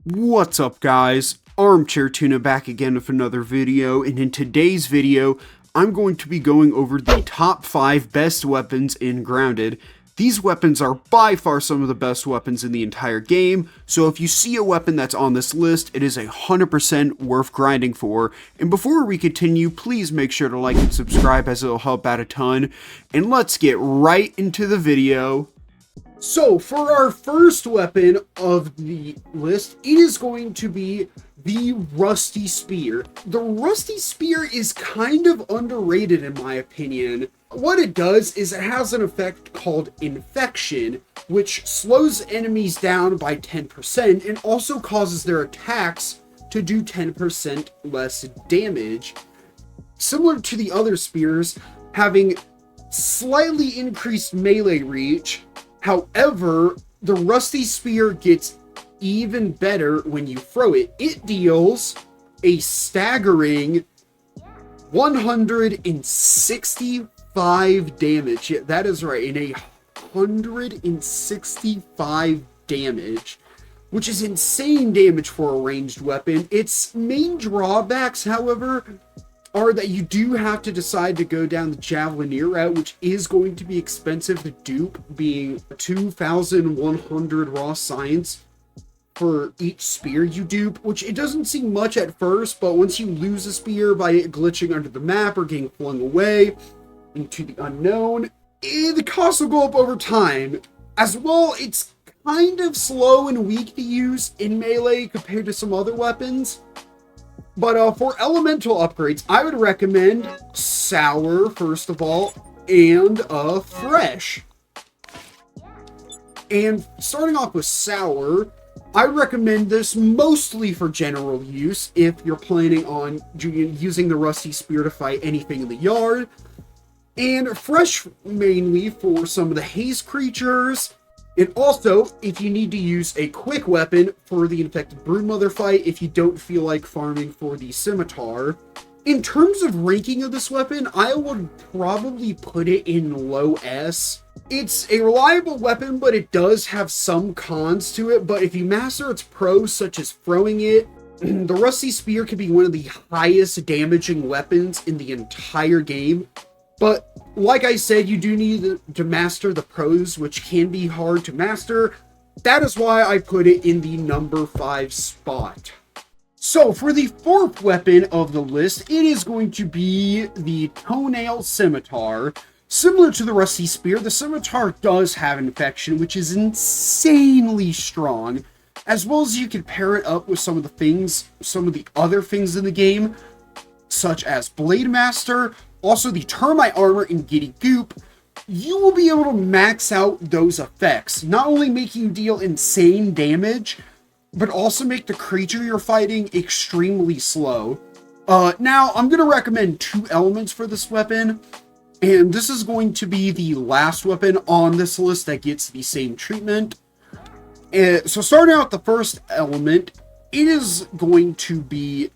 What's up, guys? Armchair Tuna back again with another video, and in today's video, I'm going to be going over the top 5 best weapons in Grounded. These weapons are by far some of the best weapons in the entire game, so if you see a weapon that's on this list, it is 100% worth grinding for. And before we continue, please make sure to like and subscribe as it'll help out a ton. And let's get right into the video. So, for our first weapon of the list, it is going to be the Rusty Spear. The Rusty Spear is kind of underrated in my opinion. What it does is it has an effect called Infection, which slows enemies down by 10% and also causes their attacks to do 10% less damage. Similar to the other spears, having slightly increased melee reach. However, the Rusty Spear gets even better when you throw it. It deals a staggering 165 damage. Yeah, that is right, in 165 damage, which is insane damage for a ranged weapon. Its main drawbacks, however, are that you do have to decide to go down the Javelineer route, which is going to be expensive to dupe, being 2,100 raw science for each spear you dupe, which it doesn't seem much at first, but once you lose a spear by it glitching under the map or getting flung away into the unknown, the cost will go up over time. As well, it's kind of slow and weak to use in melee compared to some other weapons. But for elemental upgrades, I would recommend Sour, first of all, and Fresh. And starting off with Sour, I recommend this mostly for general use if you're planning on using the Rusty Spear to fight anything in the yard. And Fresh mainly for some of the haze creatures. And also, if you need to use a quick weapon for the infected broodmother fight, if you don't feel like farming for the scimitar. In terms of ranking of this weapon, I would probably put it in low S. It's a reliable weapon, but it does have some cons to it. But if you master its pros, such as throwing it, the Rusty Spear can be one of the highest damaging weapons in the entire game. But like I said, you do need to master the pros, which can be hard to master. That is why I put it in the number 5 spot. So for the fourth weapon of the list, it is going to be the Toenail Scimitar. Similar to the Rusty Spear, the Scimitar does have Infection, which is insanely strong. As well as you can pair it up with some of the other things in the game, such as Blade Master. Also, the Termite Armor and Giddy Goop, you will be able to max out those effects, not only making you deal insane damage, but also make the creature you're fighting extremely slow. Now, I'm going to recommend 2 elements for this weapon, and this is going to be the last weapon on this list that gets the same treatment. So starting out the first element, it is going to be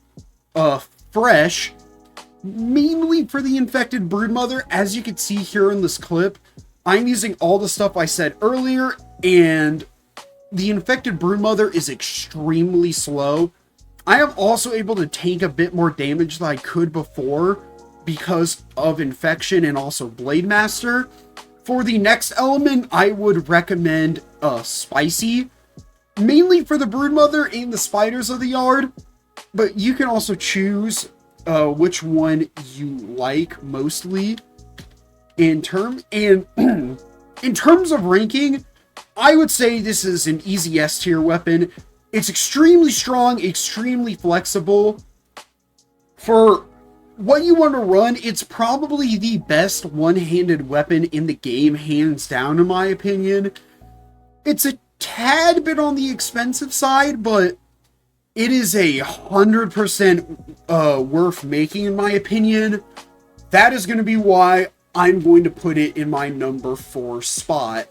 Fresh, mainly for the infected broodmother. As you can see here in this clip, I'm using all the stuff I said earlier, and the infected broodmother is extremely slow. I am also able to tank a bit more damage than I could before because of Infection and also Blade Master. For the next element, I would recommend Spicy, mainly for the broodmother and the spiders of the yard, but you can also choose which one you like mostly. In terms of ranking, I would say this is an easy S tier weapon. It's extremely strong, extremely flexible. For what you want to run, it's probably the best one-handed weapon in the game, hands down in my opinion. It's a tad bit on the expensive side, but it is 100% worth making, in my opinion. That is going to be why I'm going to put it in my number 4 spot.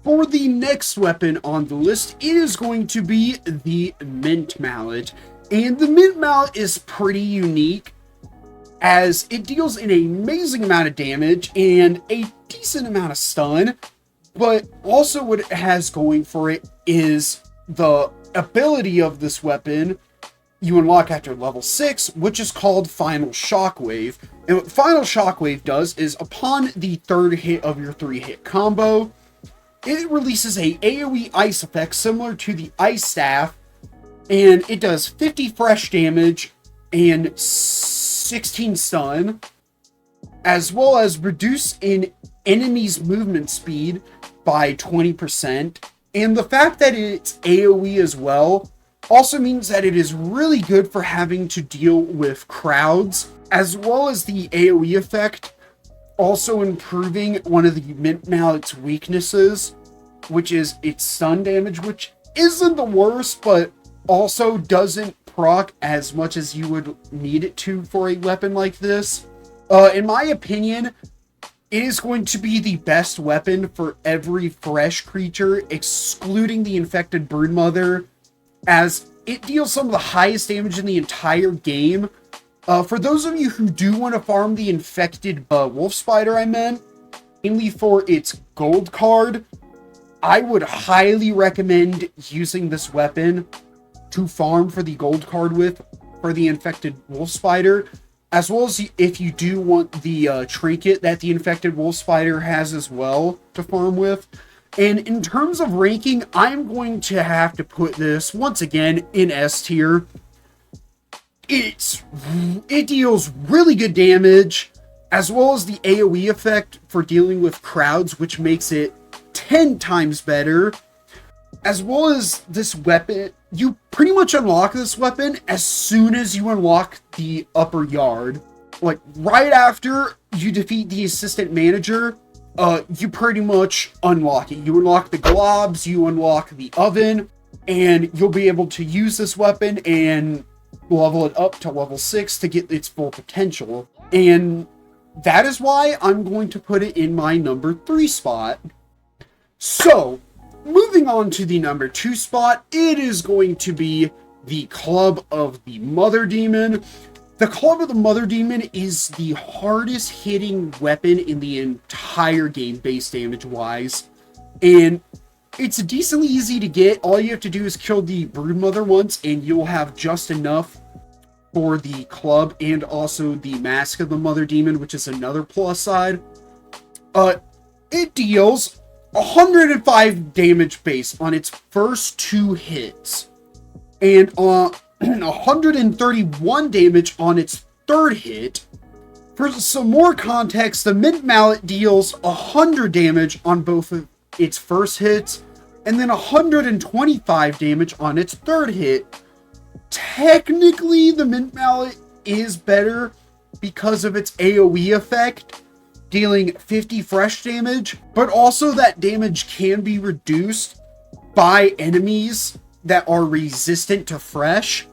For the next weapon on the list, it is going to be the Mint Mallet. And the Mint Mallet is pretty unique, as it deals an amazing amount of damage and a decent amount of stun. But also what it has going for it is the ability of this weapon you unlock after level 6, which is called Final Shockwave. And what Final Shockwave does is, upon the 3rd hit of your 3-hit combo, it releases a AoE ice effect similar to the Ice Staff, and it does 50 fresh damage and 16 stun, as well as reduce an enemy's movement speed by 20%. And the fact that it's AoE as well also means that it is really good for having to deal with crowds, as well as the AoE effect also improving one of the Mint Mallet's weaknesses, which is its stun damage, which isn't the worst, but also doesn't proc as much as you would need it to for a weapon like this. In my opinion, it is going to be the best weapon for every fresh creature, excluding the infected Broodmother, as it deals some of the highest damage in the entire game. For those of you who do want to farm the infected wolf spider I meant, mainly for its gold card, I would highly recommend using this weapon to farm for the gold card with for the infected wolf spider, as well as if you do want the trinket that the infected wolf spider has as well to farm with. And in terms of ranking, I'm going to have to put this, once again, in S tier. It deals really good damage, as well as the AoE effect for dealing with crowds, which makes it 10 times better. As well as this weapon, you pretty much unlock this weapon as soon as you unlock the upper yard. Like, right after you defeat the assistant manager, you pretty much unlock it. You unlock the globs, you unlock the oven, and you'll be able to use this weapon and level it up to level 6 to get its full potential. And that is why I'm going to put it in my number 3 spot. So, moving on to the number 2 spot, it is going to be the Club of the Mother Demon. The Club of the Mother Demon is the hardest hitting weapon in the entire game, base damage wise. And it's decently easy to get. All you have to do is kill the Broodmother once, and you'll have just enough for the club and also the Mask of the Mother Demon, which is another plus side. It deals 105 damage base on its first 2 hits, and 131 damage on its 3rd hit. For some more context, the Mint Mallet deals 100 damage on both of its first hits, and then 125 damage on its 3rd hit. Technically, the Mint Mallet is better because of its AoE effect, dealing 50 fresh damage, but also that damage can be reduced by enemies that are resistant to fresh.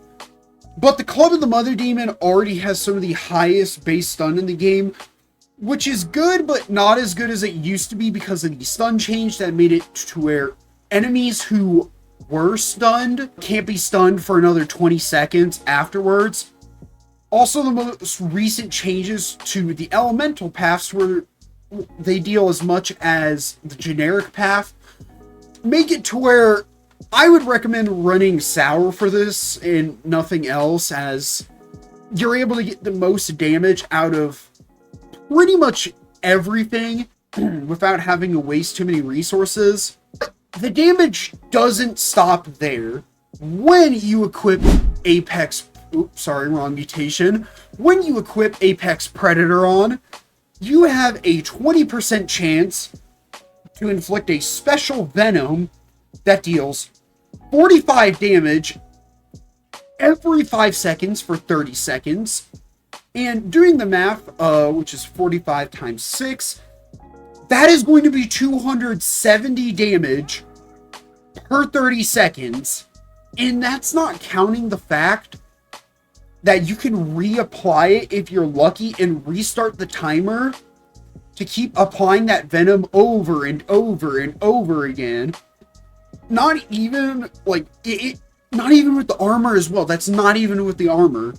But the Club of the Mother Demon already has some of the highest base stun in the game, which is good, but not as good as it used to be because of the stun change that made it to where enemies who were stunned can't be stunned for another 20 seconds afterwards. Also, the most recent changes to the elemental paths, where they deal as much as the generic path, make it to where I would recommend running Sour for this and nothing else, as you're able to get the most damage out of pretty much everything without having to waste too many resources. But the damage doesn't stop there. When you equip Apex... Oops, sorry, wrong mutation. When you equip Apex Predator on, you have a 20% chance to inflict a special venom that deals 45 damage every 5 seconds for 30 seconds. And doing the math, which is 45 times 6, that is going to be 270 damage per 30 seconds. And that's not counting the fact that you can reapply it if you're lucky and restart the timer to keep applying that venom over and over and over again. Not even like not even with the armor as well. That's not even with the armor.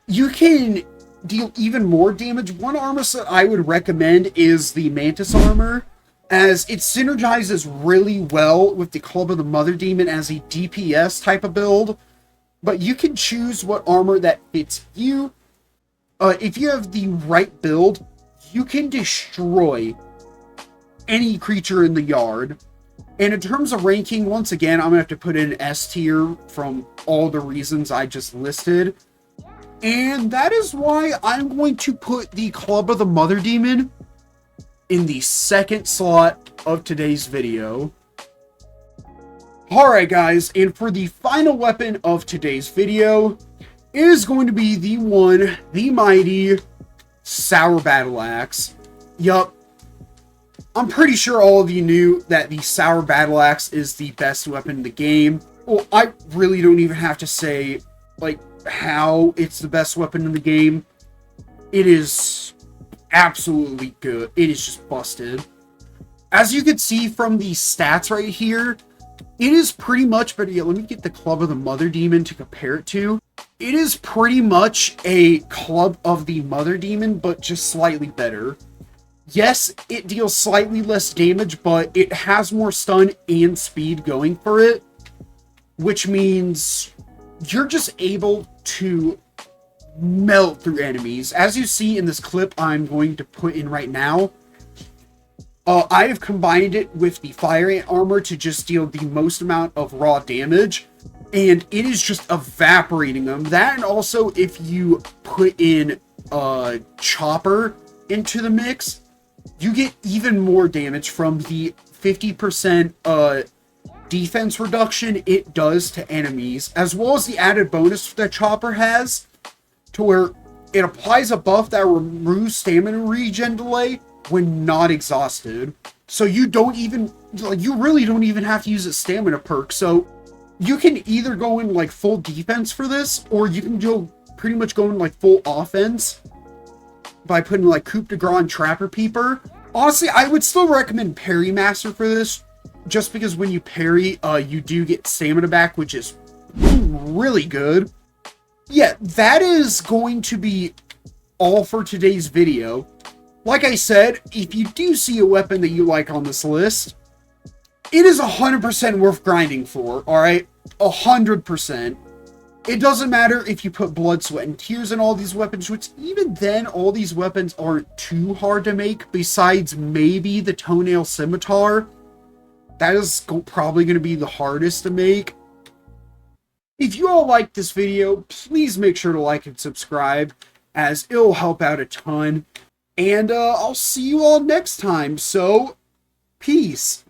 You can deal even more damage. One armor set I would recommend is the Mantis armor, as it synergizes really well with the Club of the Mother Demon as a DPS type of build, but you can choose what armor that fits you. If you have the right build, you can destroy any creature in the yard. And in terms of ranking, once again, I'm going to have to put in S tier from all the reasons I just listed. And that is why I'm going to put the Club of the Mother Demon in the second slot of today's video. Alright guys, and for the final weapon of today's video is going to be the mighty Sour Battle Axe. Yup, I'm pretty sure all of you knew that the Sour Battle Axe is the best weapon in the game. Well, I really don't even have to say, like, how it's the best weapon in the game. It is absolutely good. It is just busted. As you can see from the stats right here, it is pretty much, but yeah, let me get the Club of the Mother Demon to compare it to. It is pretty much a Club of the Mother Demon, but just slightly better. Yes, it deals slightly less damage, but it has more stun and speed going for it, which means you're just able to melt through enemies. As you see in this clip I'm going to put in right now, I have combined it with the Fire Ant armor to just deal the most amount of raw damage, and it is just evaporating them. That, and also if you put in Chopper into the mix, you get even more damage from the 50% defense reduction it does to enemies, as well as the added bonus that Chopper has, to where it applies a buff that removes stamina regen delay when not exhausted. So you really don't even have to use a stamina perk. So you can either go in like full defense for this, or you can go pretty much go in like full offense by putting like Coup de Grace and Trapper Peeper. Honestly, I would still recommend Parry Master for this, just because when you parry, you do get stamina back, which is really good. Yeah, that is going to be all for today's video. Like I said, if you do see a weapon that you like on this list, it is 100% worth grinding for, alright? 100%. It doesn't matter if you put blood, sweat, and tears in all these weapons, which even then, all these weapons aren't too hard to make, besides maybe the Toenail Scimitar. That is probably going to be the hardest to make. If you all liked this video, please make sure to like and subscribe, as it'll help out a ton. And I'll see you all next time, so peace.